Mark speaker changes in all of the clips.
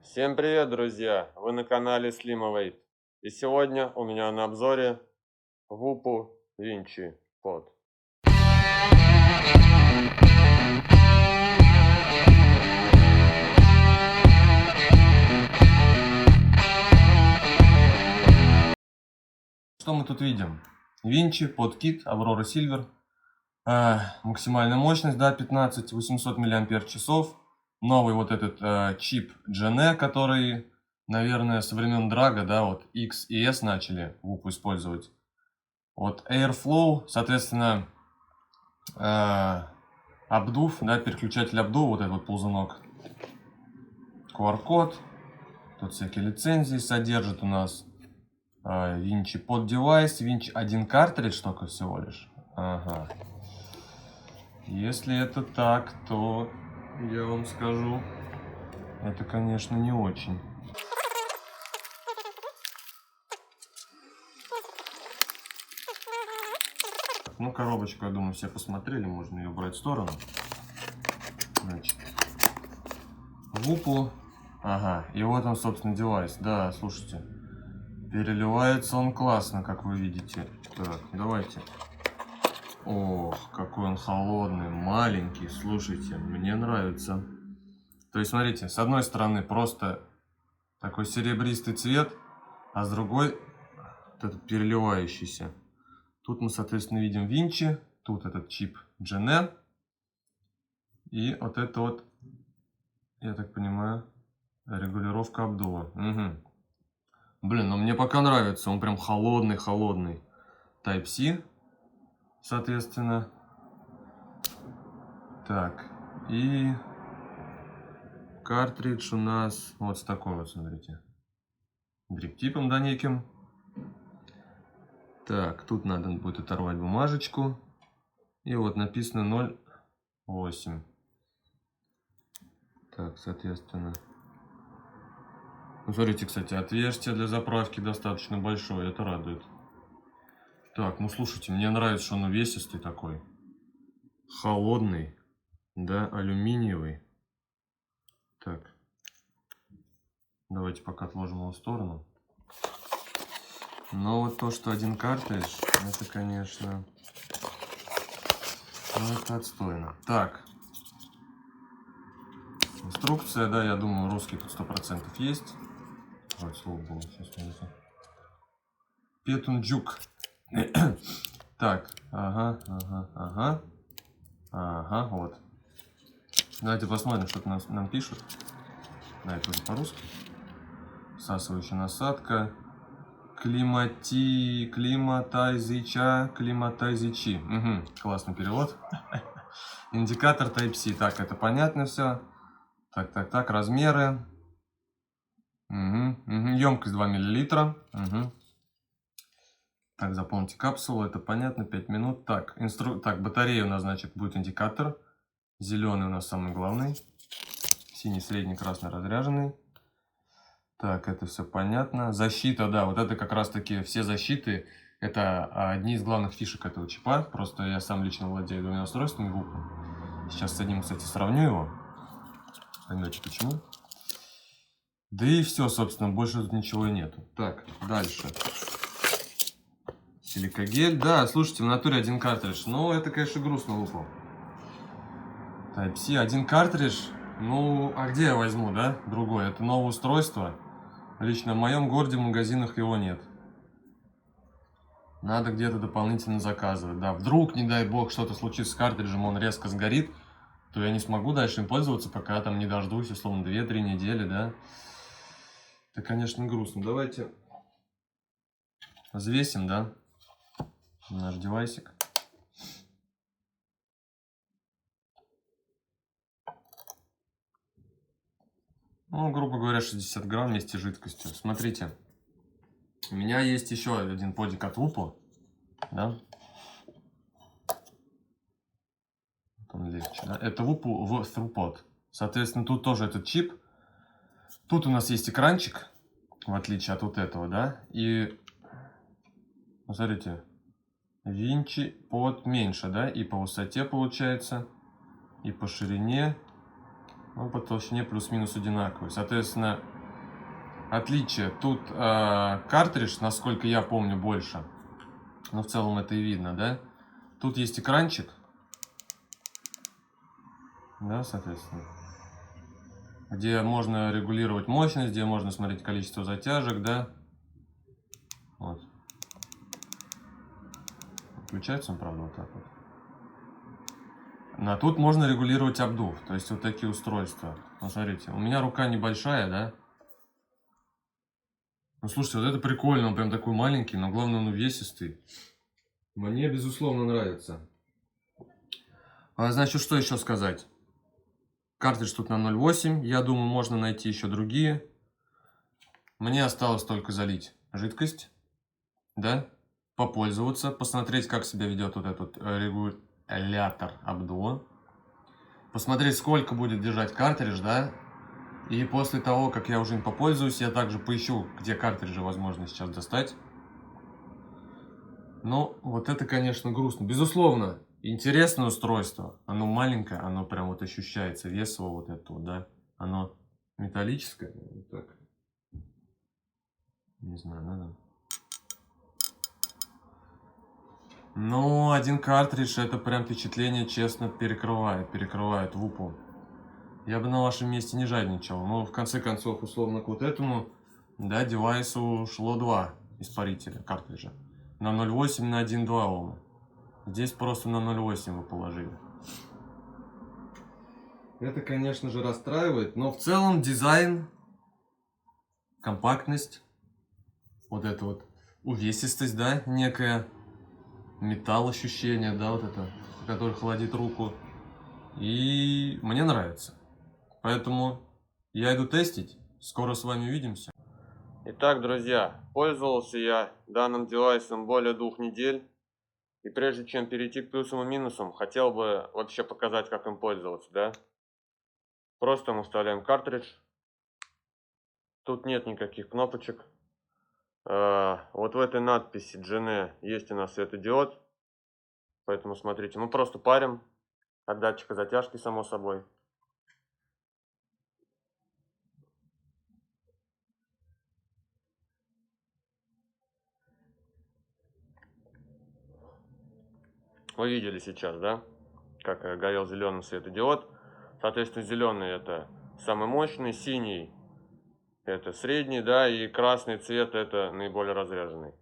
Speaker 1: Всем привет, друзья! Вы на канале Slimaway. И сегодня у меня на обзоре Wupper Vinci Pod. Что мы тут видим? Vinci Pod Kit Aurora Silver. Максимальная мощность, да, 15800 мАч. Новый вот этот чип Gene, который, наверное, со времен Драга, да, вот X и S начали Wupper использовать. Вот Airflow, соответственно, обдув, да, переключатель обдува, вот этот вот ползунок. QR-код. Тут всякие лицензии содержит у нас. Vinci Pod Device. Vinci один картридж только всего лишь. Ага. Если это так, то я вам скажу, это, конечно, не очень. Ну, коробочку, я думаю, все посмотрели. Можно ее брать в сторону. Значит, Wupper. Ага, и вот он, собственно, девайс. Да, слушайте, переливается он классно, как вы видите. Так, давайте. Ох, какой он холодный, маленький. Слушайте, мне нравится. То есть, смотрите, с одной стороны просто такой серебристый цвет, а с другой вот этот переливающийся. Тут мы, соответственно, видим Vinci, тут этот чип Gene. И вот это вот, я так понимаю, регулировка обдува. Угу. Блин, ну мне пока нравится, он прям холодный-холодный. Type-C, соответственно. Так, и картридж у нас вот с такой вот, смотрите, дриптипом, да, неким. Так, тут надо будет оторвать бумажечку. И вот написано 0,8. Так, соответственно. Ну, смотрите, кстати, отверстие для заправки достаточно большое, это радует. Так, ну слушайте, мне нравится, что он увесистый такой. Холодный, да, алюминиевый. Так, давайте пока отложим его в сторону. Но вот то, что один картридж, это, конечно, ну, это отстойно. Так, инструкция, да, я думаю, русский тут 100% есть. Ой, слово было, сейчас смотрите. Петунджук. Так, ага, вот. Давайте посмотрим, что нам пишут. Да, это уже по-русски. Всасывающая насадка. Климатайзичи. Угу, классный перевод. Индикатор Type-C. Так, это понятно все. Так, размеры. Емкость 2 мл. Так, заполните капсулу, это понятно, 5 минут. Так, батарея у нас, значит, будет индикатор. Зеленый у нас самый главный. Синий, средний, красный, разряженный. Так, это все понятно. Защита, да, вот это как раз таки все защиты. Это одни из главных фишек этого чипа. Просто я сам лично владею двумя устройствами Wupper. Сейчас с одним, кстати, сравню его. Поймете почему. Да и все, собственно, больше тут ничего и нету. Так, дальше. Силикагель. Да, слушайте, в натуре один картридж. Ну, это, конечно, грустно Wupper. Type-C, один картридж. Ну, а где я возьму, да? Другое. Это новое устройство. Лично в моем городе в магазинах его нет. Надо где-то дополнительно заказывать. Да, вдруг, не дай бог, что-то случится с картриджем, он резко сгорит, то я не смогу дальше им пользоваться, пока там не дождусь, условно, 2-3 недели, да. Это, конечно, грустно. Давайте взвесим, да, наш девайсик. Ну, грубо говоря, 60 грамм вместе с жидкостью. Смотрите, у меня есть еще один подик от Wupper, да. Он легче, да? Это Wupper в ThruPod. Соответственно, тут тоже этот чип. Тут у нас есть экранчик, в отличие от вот этого, да. И, смотрите, Vinci Pod меньше, да. И по высоте получается, и по ширине. Ну, по толщине плюс-минус одинаковые. Соответственно, отличие. Тут картридж, насколько я помню, больше. Но в целом это и видно, да? Тут есть экранчик. Да, соответственно. Где можно регулировать мощность, где можно смотреть количество затяжек, да? Вот. Включается он, правда, вот так вот. А тут можно регулировать обдув. То есть вот такие устройства. Ну, смотрите, у меня рука небольшая, да? Ну, слушайте, вот это прикольно. Он прям такой маленький, но главное, он увесистый. Мне, безусловно, нравится. Значит, что еще сказать? Картридж тут на 0,8. Я думаю, можно найти еще другие. Мне осталось только залить жидкость. Да? Попользоваться. Посмотреть, как себя ведет вот этот регулятор обдува. Посмотреть, сколько будет держать картридж, да? И после того, как я уже им попользуюсь, я также поищу, где картриджи возможно сейчас достать. Но вот это, конечно, грустно. Безусловно, интересное устройство. Оно маленькое, оно прям вот ощущается. Вес его вот этого, да. Оно металлическое. Вот так. Не знаю, надо. Но один картридж, это прям впечатление, честно, перекрывает в упор. Я бы на вашем месте не жадничал. Но в конце концов, условно, к вот этому, да, девайсу шло 2 испарителя картриджа. На 0,8, на 1,2 Ома. Здесь просто на 0,8 вы положили. Это, конечно же, расстраивает. Но в целом дизайн, компактность, вот эта вот увесистость, да, некая, металл ощущение, да, вот это, который холодит руку. И мне нравится. Поэтому я иду тестить. Скоро с вами увидимся. Итак, друзья, пользовался я данным девайсом более 2 недель. И прежде чем перейти к плюсам и минусам, хотел бы вообще показать, как им пользоваться, да? Просто мы вставляем картридж. Тут нет никаких кнопочек. Вот в этой надписи GNE есть у нас светодиод. Поэтому смотрите, мы просто парим от датчика затяжки, само собой. Вы видели сейчас, да, как горел зеленый светодиод. Соответственно, зеленый это самый мощный, синий это средний, да, и красный цвет это наиболее разряженный.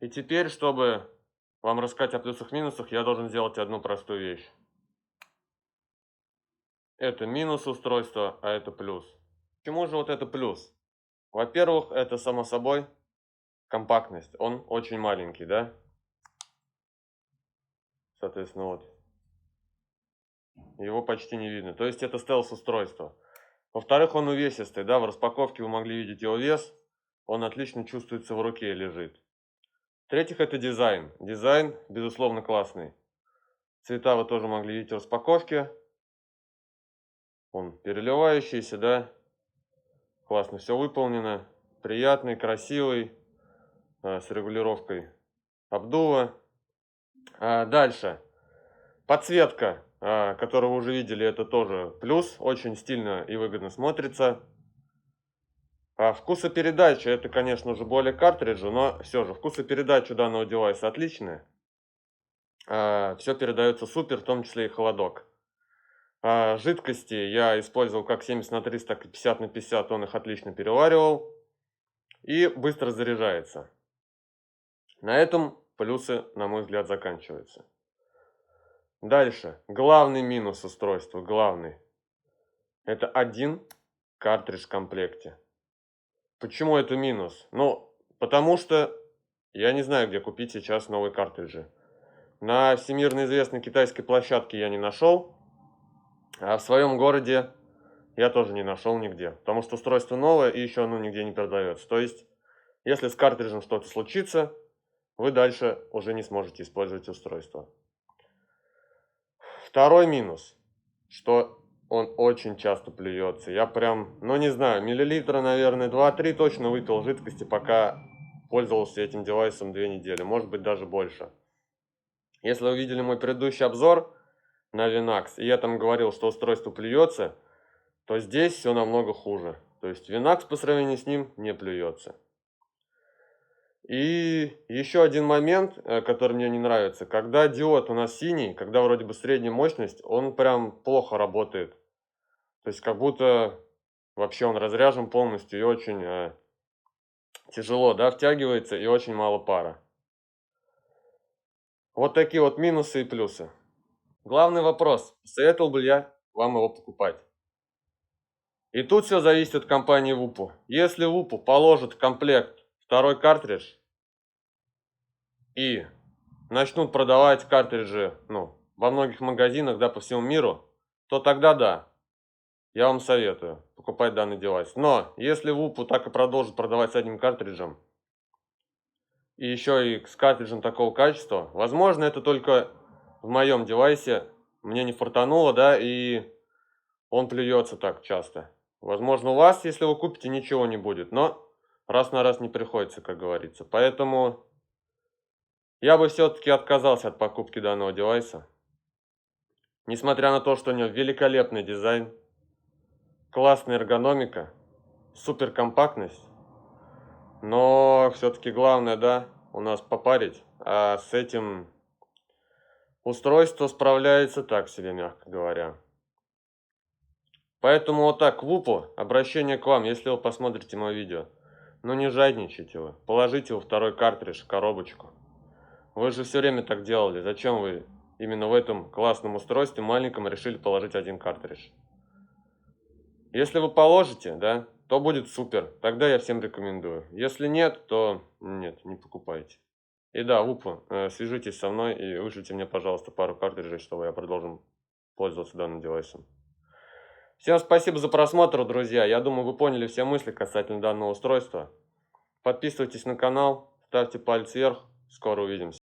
Speaker 1: И теперь, чтобы вам рассказать о плюсах и минусах, я должен сделать одну простую вещь. Это минус устройства, а это плюс. Почему же вот это плюс? Во-первых, это само собой компактность. Он очень маленький, да? Соответственно, вот. Его почти не видно. То есть это стелс-устройство. Во-вторых, он увесистый, да? В распаковке вы могли видеть его вес. Он отлично чувствуется в руке, лежит. В-третьих, это дизайн. Дизайн, безусловно, классный. Цвета вы тоже могли видеть в распаковке. Он переливающийся, да? Классно все выполнено. Приятный, красивый. С регулировкой обдува. Дальше. Подсветка, которую вы уже видели, это тоже плюс. Очень стильно и выгодно смотрится. Вкусопередача, это, конечно же, более картриджа, но все же вкусопередача данного девайса отличная. Все передается супер, в том числе и холодок. Жидкости я использовал как 70/30, так и 50/50, он их отлично переваривал. И быстро заряжается. На этом плюсы, на мой взгляд, заканчиваются. Дальше. Главный минус устройства, главный. Это один картридж в комплекте. Почему это минус? Ну, потому что я не знаю, где купить сейчас новые картриджи. На всемирно известной китайской площадке я не нашел. А в своем городе я тоже не нашел нигде. Потому что устройство новое и еще оно нигде не продается. То есть, если с картриджем что-то случится, вы дальше уже не сможете использовать устройство. Второй минус, что он очень часто плюется. Я прям, ну не знаю, миллилитра, наверное, 2-3 точно выпил жидкости, пока пользовался этим девайсом 2 недели, может быть даже больше. Если вы видели мой предыдущий обзор на Linax, и я там говорил, что устройство плюется, то здесь все намного хуже. То есть Винакс по сравнению с ним не плюется. И еще один момент, который мне не нравится. Когда диод у нас синий, когда вроде бы средняя мощность, он прям плохо работает. То есть как будто вообще он разряжен полностью и очень тяжело, да, втягивается и очень мало пара. Вот такие вот минусы и плюсы. Главный вопрос, советовал бы я вам его покупать. И тут все зависит от компании Wuppo. Если Wuppo положит в комплект второй картридж и начнут продавать картриджи, ну, во многих магазинах, да, по всему миру, то тогда да, я вам советую покупать данный девайс. Но если Wuppo так и продолжит продавать с одним картриджем, и еще и с картриджем такого качества, возможно, это только в моем девайсе мне не фартануло, да, и он плюется так часто. Возможно, у вас, если вы купите, ничего не будет, но раз на раз не приходится, как говорится. Поэтому я бы все-таки отказался от покупки данного девайса. Несмотря на то, что у него великолепный дизайн, классная эргономика, супер компактность, но все-таки главное, да, у нас попарить, а с этим устройство справляется так себе, мягко говоря. Поэтому вот так, Wuppo, обращение к вам, если вы посмотрите мое видео. Ну не жадничайте вы, положите во второй картридж, коробочку. Вы же все время так делали, зачем вы именно в этом классном устройстве маленьком решили положить один картридж? Если вы положите, да, то будет супер, тогда я всем рекомендую. Если нет, то нет, не покупайте. И да, Wuppo, свяжитесь со мной и вышлите мне, пожалуйста, пару картриджей, чтобы я продолжил пользоваться данным девайсом. Всем спасибо за просмотр, друзья. Я думаю, вы поняли все мысли касательно данного устройства. Подписывайтесь на канал, ставьте палец вверх. Скоро увидимся.